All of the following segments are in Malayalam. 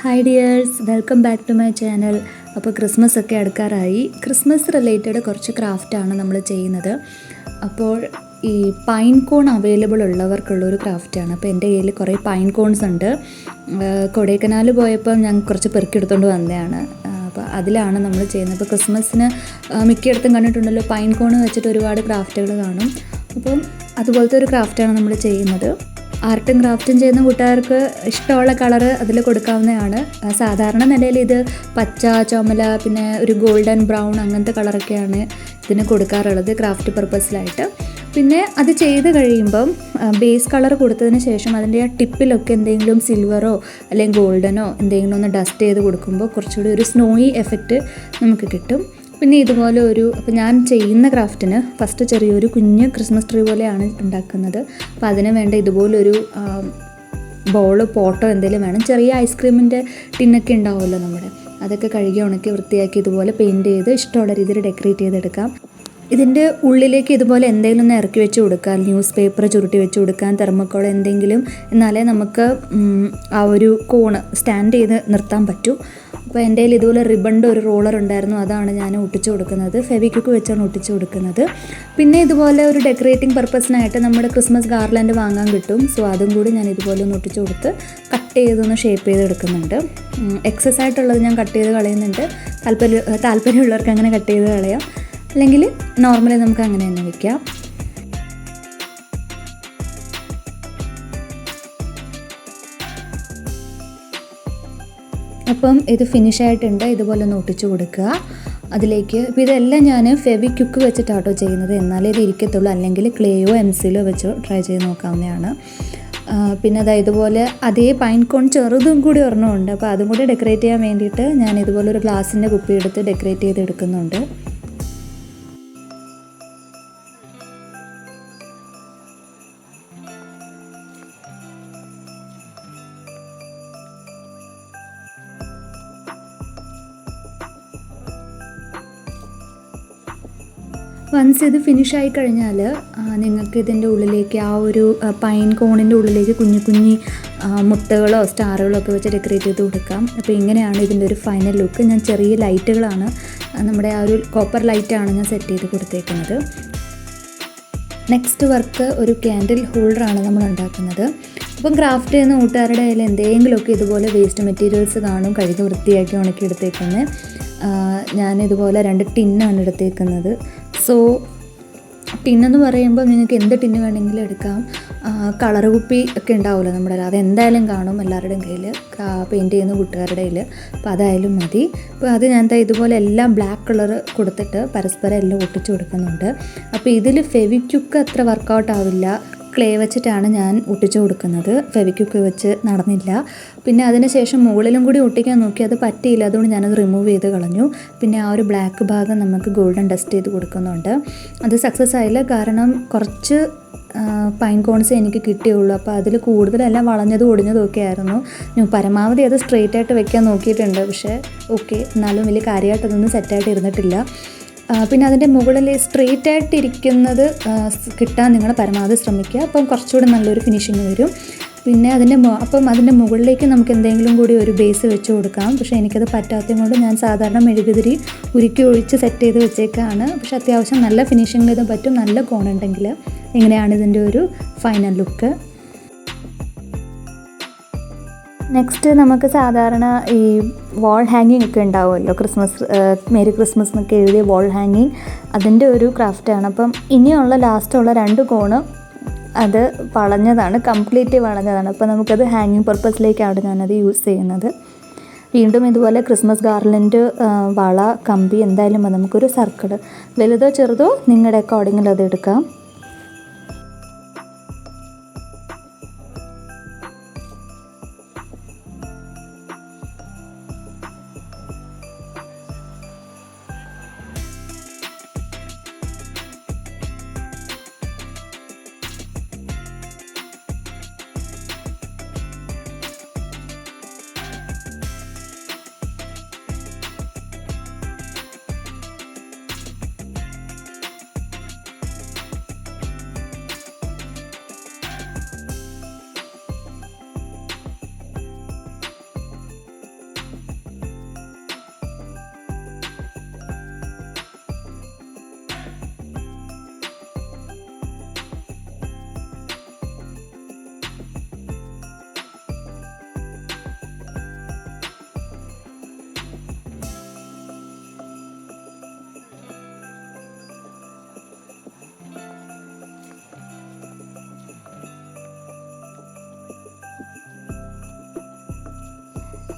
Hi dears, welcome back to my channel. അപ്പോൾ ക്രിസ്മസ് ഒക്കെ അടുക്കാറായി. ക്രിസ്മസ് റിലേറ്റഡ് കുറച്ച് ക്രാഫ്റ്റാണ് നമ്മൾ ചെയ്യുന്നത്. അപ്പോൾ ഈ പൈൻ കോൺ അവൈലബിൾ ഉള്ളവർക്കുള്ളൊരു ക്രാഫ്റ്റാണ്. അപ്പോൾ എൻ്റെ കയ്യിൽ കുറേ പൈൻ കോൺസ് ഉണ്ട്. കൊടൈക്കനാൽ പോയപ്പോൾ ഞാൻ കുറച്ച് പെറുക്കിയെടുത്തുകൊണ്ട് വന്നതാണ്. അപ്പോൾ അതിലാണ് നമ്മൾ ചെയ്യുന്നത്. അപ്പോൾ ക്രിസ്മസിന് മിക്കയിടത്തും കണ്ടിട്ടുണ്ടല്ലോ, പൈൻ കോൺ വെച്ചിട്ട് ഒരുപാട് ക്രാഫ്റ്റുകൾ കാണും. അപ്പം അതുപോലത്തെ ഒരു ക്രാഫ്റ്റാണ് നമ്മൾ ചെയ്യുന്നത്. ആർട്ടും ക്രാഫ്റ്റും ചെയ്യുന്ന കൂട്ടുകാർക്ക് ഇഷ്ടമുള്ള കളറ് അതിൽ കൊടുക്കാവുന്നതാണ്. സാധാരണ നിലയിൽ ഇത് പച്ച, ചുമല, പിന്നെ ഒരു ഗോൾഡൻ ബ്രൗൺ അങ്ങനത്തെ കളറൊക്കെയാണ് ഇതിന് കൊടുക്കാറുള്ളത് ക്രാഫ്റ്റ് പർപ്പസിലായിട്ട്. പിന്നെ അത് ചെയ്ത് കഴിയുമ്പം ബേസ് കളർ കൊടുത്തതിന് ശേഷം അതിൻ്റെ ആ ടിപ്പിലൊക്കെ എന്തെങ്കിലും സിൽവറോ അല്ലെങ്കിൽ ഗോൾഡനോ എന്തെങ്കിലും ഒന്ന് ഡസ്റ്റ് ചെയ്ത് കൊടുക്കുമ്പോൾ കുറച്ചുകൂടി ഒരു സ്നോയി എഫക്റ്റ് നമുക്ക് കിട്ടും. പിന്നെ ഇതുപോലെ അപ്പോൾ ഞാൻ ചെയ്യുന്ന ക്രാഫ്റ്റിന് ഫസ്റ്റ് ചെറിയൊരു കുഞ്ഞ് ക്രിസ്മസ് ട്രീ പോലെയാണ് ഉണ്ടാക്കുന്നത്. അപ്പോൾ അതിന് വേണ്ട ഇതുപോലൊരു ബോളോ പോട്ടോ എന്തെങ്കിലും വേണം. ചെറിയ ഐസ്ക്രീമിൻ്റെ ടിന്നൊക്കെ ഉണ്ടാവുമല്ലോ നമ്മുടെ, അതൊക്കെ കഴുകി ഉണക്കി വൃത്തിയാക്കി ഇതുപോലെ പെയിൻറ്റ് ചെയ്ത് ഇഷ്ടമുള്ള രീതിയിൽ ഡെക്കറേറ്റ് ചെയ്തെടുക്കാം. ഇതിൻ്റെ ഉള്ളിലേക്ക് ഇതുപോലെ എന്തെങ്കിലും ഒന്ന് ഇറക്കി വെച്ച് കൊടുക്കാം, ന്യൂസ് പേപ്പർ ചുരുട്ടി വെച്ച് കൊടുക്കാൻ, തെർമോക്കോൾ എന്തെങ്കിലും, എന്നാലേ നമുക്ക് ആ ഒരു കോണ് സ്റ്റാൻഡ് ചെയ്ത് നിർത്താൻ പറ്റൂ. അപ്പോൾ എൻ്റെ കയ്യിൽ ഇതുപോലെ റിബണിൻ്റെ ഒരു റോളർ ഉണ്ടായിരുന്നു, അതാണ് ഞാൻ ഒട്ടിച്ച് കൊടുക്കുന്നത്. ഫെവിക്വിക്ക് വെച്ചാണ് ഒട്ടിച്ച് കൊടുക്കുന്നത്. പിന്നെ ഇതുപോലെ ഒരു ഡെക്കറേറ്റിംഗ് പർപ്പസിനായിട്ട് നമ്മുടെ ക്രിസ്മസ് ഗാർലൻഡ് വാങ്ങാൻ കിട്ടും. സോ അതും കൂടി ഞാൻ ഇതുപോലെ ഒന്ന് ഒട്ടിച്ച് കൊടുത്ത് കട്ട് ചെയ്തൊന്ന് ഷേപ്പ് ചെയ്തെടുക്കുന്നുണ്ട്. എക്സസ് ആയിട്ടുള്ളത് ഞാൻ കട്ട് ചെയ്ത് കളയുന്നുണ്ട്. താല്പര്യമുള്ളവർക്ക് അങ്ങനെ കട്ട് ചെയ്ത് കളയാം, അല്ലെങ്കിൽ നോർമലി നമുക്ക് അങ്ങനെ തന്നെ വയ്ക്കാം. അപ്പം ഇത് ഫിനിഷായിട്ടുണ്ട്. ഇതുപോലെ ഒന്ന് ഒട്ടിച്ച് കൊടുക്കുക അതിലേക്ക്. ഇപ്പോൾ ഇതെല്ലാം ഞാൻ ഫെവിക്വിക്ക് വെച്ചിട്ടാട്ടോ ചെയ്യുന്നത്, എന്നാലേ ഇത് ഇരിക്കത്തുള്ളൂ. അല്ലെങ്കിൽ ക്ലേയോ എംസിലോ വെച്ചോ ട്രൈ ചെയ്ത് നോക്കാവുന്നതാണ്. പിന്നെ അതായത് ഇതുപോലെ അതേ പൈൻ കോൺ ചെറുതും കൂടി ഒരെണ്ണമുണ്ട്. അപ്പോൾ അതും കൂടി ഡെക്കറേറ്റ് ചെയ്യാൻ വേണ്ടിയിട്ട് ഞാൻ ഇതുപോലെ ഒരു ഗ്ലാസിൻ്റെ കുപ്പി എടുത്ത് ഡെക്കറേറ്റ് ചെയ്ത് എടുക്കുന്നുണ്ട്. വൺസ് ഇത് ഫിനിഷായി കഴിഞ്ഞാൽ നിങ്ങൾക്ക് ഇതിൻ്റെ ഉള്ളിലേക്ക് ആ ഒരു പൈൻ കോണിൻ്റെ ഉള്ളിലേക്ക് കുഞ്ഞു കുഞ്ഞി മുട്ടകളോ സ്റ്റാറുകളോ ഒക്കെ വെച്ച് ഡെക്കറേറ്റ് ചെയ്ത് കൊടുക്കാം. അപ്പോൾ ഇങ്ങനെയാണ് ഇതിൻ്റെ ഒരു ഫൈനൽ ലുക്ക്. ഞാൻ ചെറിയ ലൈറ്റുകളാണ്, നമ്മുടെ ആ ഒരു കോപ്പർ ലൈറ്റാണ് ഞാൻ സെറ്റ് ചെയ്ത് കൊടുത്തേക്കുന്നത്. നെക്സ്റ്റ് വർക്ക് ഒരു ക്യാൻഡിൽ ഹോൾഡറാണ് നമ്മൾ ഉണ്ടാക്കുന്നത്. അപ്പം ക്രാഫ്റ്റ് ചെയ്യുന്ന കൂട്ടുകാരുടെ കയ്യിൽ എന്തെങ്കിലുമൊക്കെ ഇതുപോലെ വേസ്റ്റ് മെറ്റീരിയൽസ് കാണും, കഴുകി വൃത്തിയാക്കി ഉണക്കി എടുത്തേക്കുന്നത്. ഞാനിതുപോലെ 2 ടിന്നാണ് എടുത്തേക്കുന്നത്. സോ ടിന്നെന്ന് പറയുമ്പോൾ നിങ്ങൾക്ക് എന്ത് ടിന്ന് വേണമെങ്കിലും എടുക്കാം. കളർ കുപ്പി ഒക്കെ ഉണ്ടാവുമല്ലോ നമ്മുടെ, അതെന്തായാലും കാണും എല്ലാവരുടെയും കയ്യിൽ, പെയിൻറ്റ് ചെയ്യുന്ന കൂട്ടുകാരുടെ കയ്യിൽ. അപ്പോൾ അതായാലും മതി. അപ്പോൾ അത് ഞാൻ ഇതുപോലെ എല്ലാം ബ്ലാക്ക് കളർ കൊടുത്തിട്ട് പരസ്പരം എല്ലാം ഒട്ടിച്ച് കൊടുക്കുന്നുണ്ട്. അപ്പോൾ ഇതിൽ ഫെവിക്വിക്ക് അത്ര വർക്കൗട്ട് ആവില്ല, ക്ലേ വെച്ചിട്ടാണ് ഞാൻ ഒട്ടിച്ച് കൊടുക്കുന്നത്. ഫെവിക്വിക്ക് വെച്ച് നടന്നില്ല. പിന്നെ അതിന് ശേഷം മുകളിലും കൂടി ഒട്ടിക്കാൻ നോക്കി, അത് പറ്റിയില്ല. അതുകൊണ്ട് ഞാനത് റിമൂവ് ചെയ്ത് കളഞ്ഞു. പിന്നെ ആ ഒരു ബ്ലാക്ക് ഭാഗം നമുക്ക് ഗോൾഡൻ ഡസ്റ്റ് ചെയ്ത് കൊടുക്കുന്നുണ്ട്. അത് സക്സസ് ആയില്ല, കാരണം കുറച്ച് പൈൻ കോൺസ് എനിക്ക് കിട്ടിയുള്ളൂ. അപ്പോൾ അതിൽ കൂടുതലെല്ലാം വളഞ്ഞതും ഒടിഞ്ഞതും ഒക്കെ ആയിരുന്നു. ഞാൻ പരമാവധി അത് സ്ട്രെയിറ്റ് ആയിട്ട് വെക്കാൻ നോക്കിയിട്ടുണ്ട്, പക്ഷേ ഓക്കെ, എന്നാലും വലിയ കാര്യമായിട്ടതൊന്നും സെറ്റായിട്ട് ഇരുന്നിട്ടില്ല. പിന്നെ അതിൻ്റെ മുകളിൽ സ്ട്രെയിറ്റ് ആയിട്ടിരിക്കുന്നത് കിട്ടാൻ നിങ്ങൾ പരമാവധി ശ്രമിക്കുക. അപ്പം കുറച്ചുകൂടി നല്ലൊരു ഫിനിഷിങ് വരും. പിന്നെ അതിൻ്റെ മുകളിലേക്ക് നമുക്ക് എന്തെങ്കിലും കൂടി ഒരു ബേസ് വെച്ച് കൊടുക്കാം. പക്ഷേ എനിക്കത് പറ്റാത്തത് കൊണ്ട് ഞാൻ സാധാരണ മെഴുകുതിരി ഉരുക്കി ഒഴിച്ച് സെറ്റ് ചെയ്ത് വെച്ചേക്കാണ്. പക്ഷെ അത്യാവശ്യം നല്ല ഫിനിഷിങ്ങിൽ ഇത് പറ്റും, നല്ല കോണുണ്ടെങ്കിൽ. ഇങ്ങനെയാണ് ഇതിൻ്റെ ഒരു ഫൈനൽ ലുക്ക്. നെക്സ്റ്റ് നമുക്ക് സാധാരണ ഈ വാൾ ഹാങ്ങിങ് ഒക്കെ ഉണ്ടാവുമല്ലോ, മേരി ക്രിസ്മസ് എന്നൊക്കെ എഴുതിയ വാൾ ഹാങ്ങിങ്, അതിൻ്റെ ഒരു ക്രാഫ്റ്റാണ്. അപ്പം ഇനിയുള്ള ലാസ്റ്റുള്ള 2 കോണ് അത് വളഞ്ഞതാണ്, കംപ്ലീറ്റ് വളഞ്ഞതാണ്. അപ്പോൾ നമുക്കത് ഹാങ്ങിങ് പർപ്പസിലേക്കാണ് ഞാനത് യൂസ് ചെയ്യുന്നത്. വീണ്ടും ഇതുപോലെ ക്രിസ്മസ് ഗാർലൻഡ്, വള, കമ്പി എന്തായാലും നമുക്കൊരു സർക്കിൾ, വലുതോ ചെറുതോ നിങ്ങളുടെ അക്കോർഡിങ്ങിൽ അത് എടുക്കാം.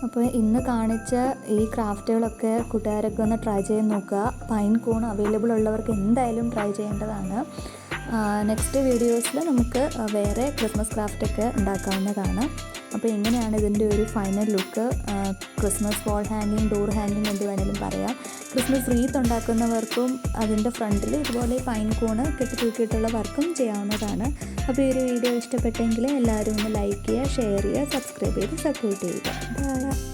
അപ്പോൾ ഇന്ന് കാണിച്ച ഈ ക്രാഫ്റ്റുകളൊക്കെ കൂട്ടുകാരൊക്കെ ഒന്ന് ട്രൈ ചെയ്ത് നോക്കുക. പൈൻ കോൺ അവൈലബിൾ ഉള്ളവർക്ക് എന്തായാലും ട്രൈ ചെയ്യേണ്ടതാണ്. നെക്സ്റ്റ് വീഡിയോസിൽ നമുക്ക് വേറെ ക്രിസ്മസ് ക്രാഫ്റ്റൊക്കെ ഉണ്ടാക്കാവുന്നതാണ്. അപ്പോൾ എങ്ങനെയാണ് ഇതിൻ്റെ ഒരു ഫൈനൽ ലുക്ക്, ക്രിസ്മസ് വാൾ ഹാങ്ങിങ്, ഡോർ ഹാങ്ങിങ് എന്ത് വേണമെങ്കിലും പറയാം. ക്രിസ്മസ് റീത്ത് ഉണ്ടാക്കുന്നവർക്കും അതിൻ്റെ ഫ്രണ്ടിൽ ഇതുപോലെ പൈൻ കോണ് കെട്ടി തൂക്കിയിട്ടുള്ള വർക്കും ചെയ്യാവുന്നതാണ്. അപ്പോൾ ഈ ഒരു വീഡിയോ ഇഷ്ടപ്പെട്ടെങ്കിൽ എല്ലാവരും ഒന്ന് ലൈക്ക് ചെയ്യുക, ഷെയർ ചെയ്യുക, സബ്സ്ക്രൈബ് ചെയ്ത് സപ്പോർട്ട് ചെയ്യുക. ബൈ.